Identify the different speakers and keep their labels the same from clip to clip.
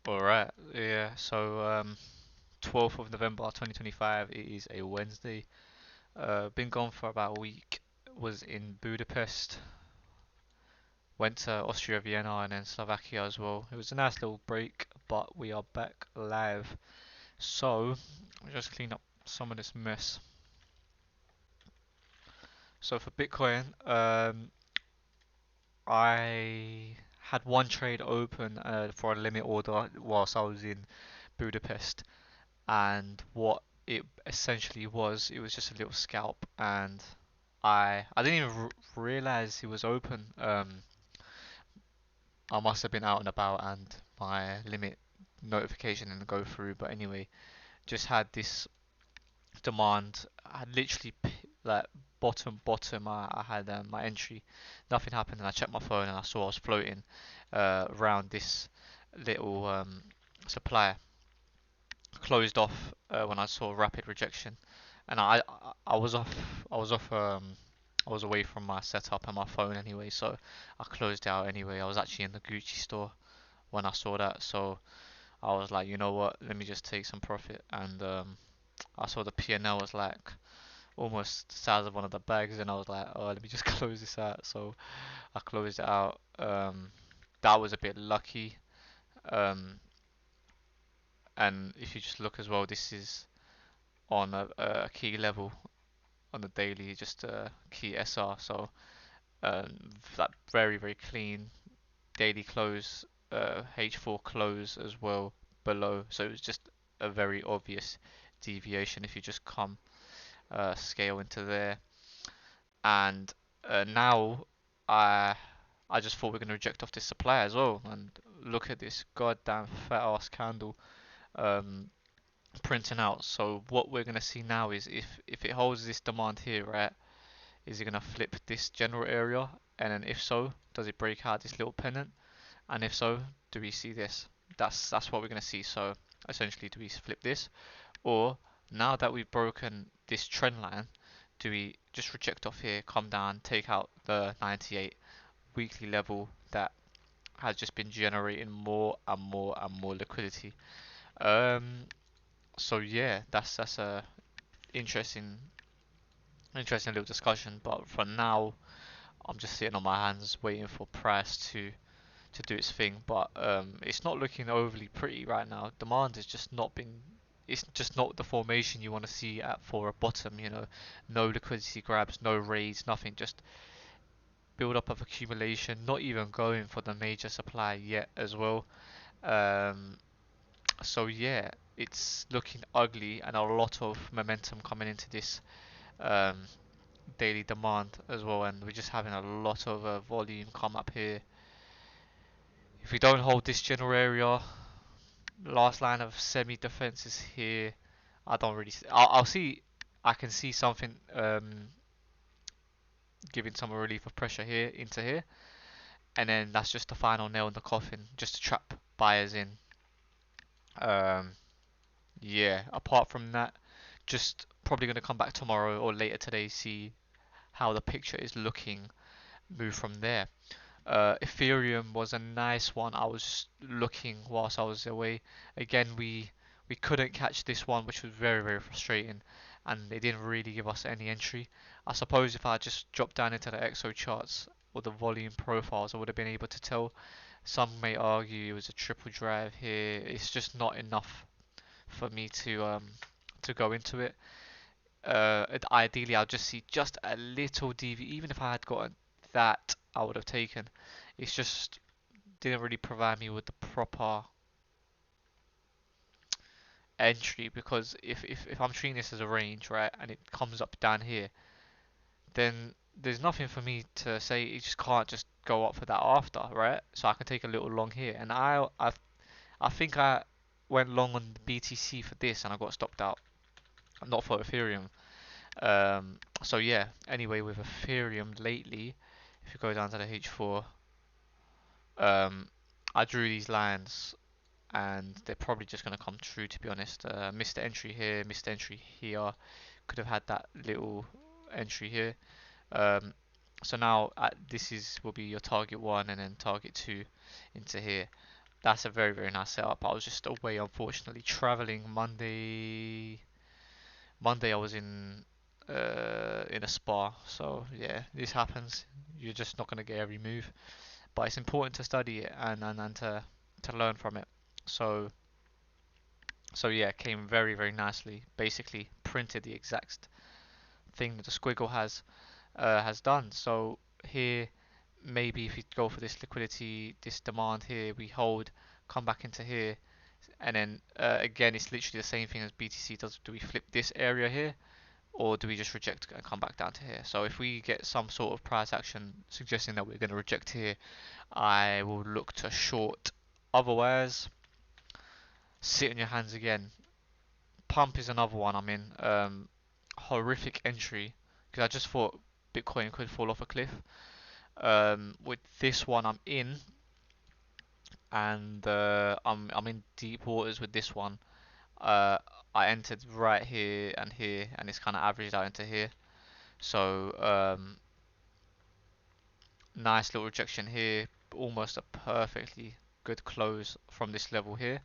Speaker 1: Alright, yeah, so 12th of November 2025, it is a Wednesday. Been gone for about a week. Was in Budapest, went to Austria, Vienna, and then Slovakia as well. It was a nice little break, but we are back live. So, I'll just clean up some of this mess. So for Bitcoin, I had one trade open for a limit order whilst I was in Budapest, and what it essentially was, it was just a little scalp, and I didn't even realize it was open. I must have been out and about, and my limit notification didn't go through. But anyway, just had this demand. I had literally like bottom. I had my entry. Nothing happened, and I checked my phone and I saw I was floating around this little supply. Closed off when I saw rapid rejection, and I was off. I was off. I was away from my setup and my phone anyway, so I closed it out anyway. I was actually in the Gucci store when I saw that, so I was like, you know what? Let me just take some profit. And I saw the P&L was like almost the size of one of the bags, and I was like, oh, let me just close this out. So I closed it out. That was a bit lucky. Um, and if you just look as well, this is on a key level on the daily, just a key SR. So that very clean daily close, H4 close as well below. So it was just a very obvious deviation if you just come scale into there. And now I I just thought we are gonna reject off this supply as well. And look at this goddamn fat ass candle um, printing out. So what we're gonna see now is if it holds this demand here, right? Is it gonna flip this general area? And then if so, does it break out this little pennant? And if so, do we see this? That's what we're gonna see. So essentially, do we flip this, or now that we've broken this trend line, do we just reject off here, come down, take out the 98 weekly level that has just been generating more and more and more liquidity? Um, so yeah, that's a interesting interesting little discussion. But for now, I'm just sitting on my hands waiting for price to do its thing, but it's not looking overly pretty right now. Demand has just not been. It's just not the formation you want to see at for a bottom. You know, no liquidity grabs, no raids, nothing. Just build up of accumulation. Not even going for the major supply yet as well. Um, so yeah, it's looking ugly and a lot of momentum coming into this um, daily demand as well. And we're just having a lot of volume come up here. If we don't hold this general area, last line of semi defense is here. I don't really. I'll see. I can see something giving some relief of pressure here into here, and then that's just the final nail in the coffin, just to trap buyers in. Um, yeah. Apart from that, just probably gonna come back tomorrow or later today, see how the picture is looking, move from there. Ethereum was a nice one. I was looking whilst I was away. Again, we couldn't catch this one, which was very frustrating, and they didn't really give us any entry. I suppose if I just dropped down into the XO charts or the volume profiles, I would have been able to tell. Some may argue it was a triple drive here. It's just not enough for me to go into it. Ideally, I'll just see just a little DV. Even if I had gotten that, I would have taken. It's just didn't really provide me with the proper entry, because if I'm treating this as a range, right, and it comes up down here, then there's nothing for me to say. It just can't just go up for that after, right? So I can take a little long here, and I think I went long on BTC for this, and I got stopped out. Not for Ethereum. So yeah. Anyway, with Ethereum lately, if you go down to the H4, um, I drew these lines and they're probably just going to come true, to be honest. Missed the entry here, missed the entry here. Could have had that little entry here. Um, so now this is will be your target one and then target two into here. that's a very very nice setup. I was just away unfortunately traveling Monday I was in a spa, so yeah, this happens. You're just not gonna get every move, but it's important to study it and to learn from it. So yeah, it came very very nicely. Basically printed the exact thing that the squiggle has done. So here, maybe if we go for this liquidity, this demand here, we hold, come back into here, and then again, it's literally the same thing as BTC does. Do we flip this area here, or do we just reject and come back down to here? So if we get some sort of price action suggesting that we're going to reject here, I will look to short. Otherwise, sit on your hands again. Pump is another one I'm in. Horrific entry because I just thought Bitcoin could fall off a cliff. With this one, I'm in, and I'm in deep waters with this one. Uh, I entered right here, and it's kind of averaged out into here. So nice little rejection here, almost a perfectly good close from this level here.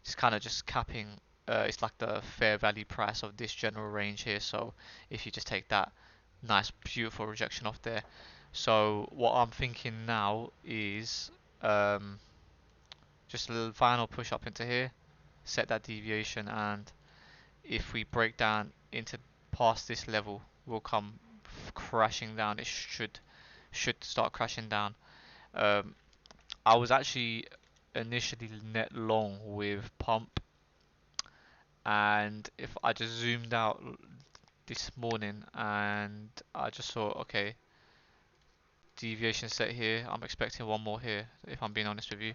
Speaker 1: It's kind of just capping. It's like the fair value price of this general range here. So if you just take that, nice beautiful rejection off there. So what I'm thinking now is um, just a little final push up into here, set that deviation, and if we break down into past this level, we'll come crashing down. It should start crashing down. Um, I was actually initially net long with pump, and if I just zoomed out this morning and I just saw, okay, deviation set here. I'm expecting one more here, if I'm being honest with you.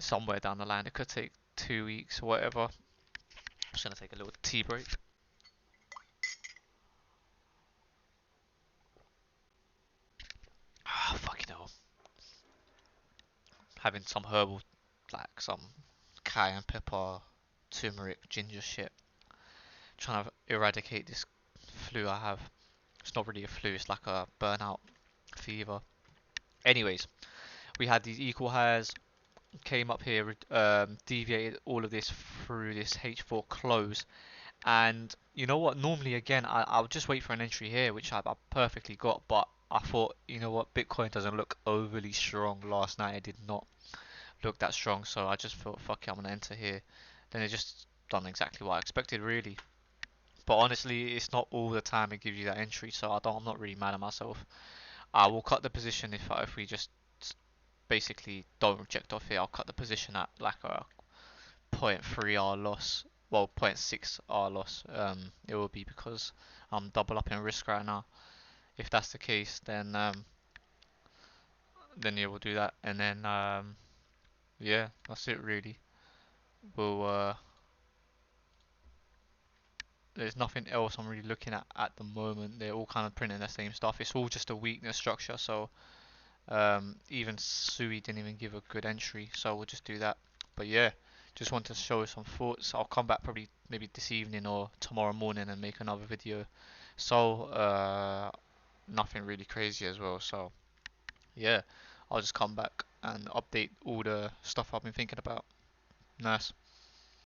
Speaker 1: Somewhere down the line, it could take 2 weeks or whatever. I'm just gonna take a little tea break. Ah, fucking hell. Having some herbal, like some cayenne pepper, turmeric, ginger shit. Trying to eradicate this flu I have. It's not really a flu, it's like a burnout fever. Anyways, we had these equal highs, came up here, deviated all of this through this H4 close. And you know what? Normally, again, I'll just wait for an entry here, which I perfectly got. But I thought, you know what? Bitcoin doesn't look overly strong last night. It did not look that strong. So I just thought, fuck it, I'm going to enter here. Then it just done exactly what I expected, really. But honestly, it's not all the time it gives you that entry. So I'm not really mad at myself. I will cut the position if we just basically don't reject off here. I'll cut the position at like a 0.3 R loss, well 0.6 R loss. It will be because I'm double up in risk right now. If that's the case, then yeah, we'll do that, and then yeah, that's it really. We'll there's nothing else I'm really looking at the moment. They're all kind of printing the same stuff. It's all just a weakness structure. So even Sui didn't even give a good entry, so we'll just do that. But yeah, just want to show some thoughts. I'll come back probably maybe this evening or tomorrow morning and make another video. So nothing really crazy as well. So yeah, I'll just come back and update all the stuff I've been thinking about. Nice.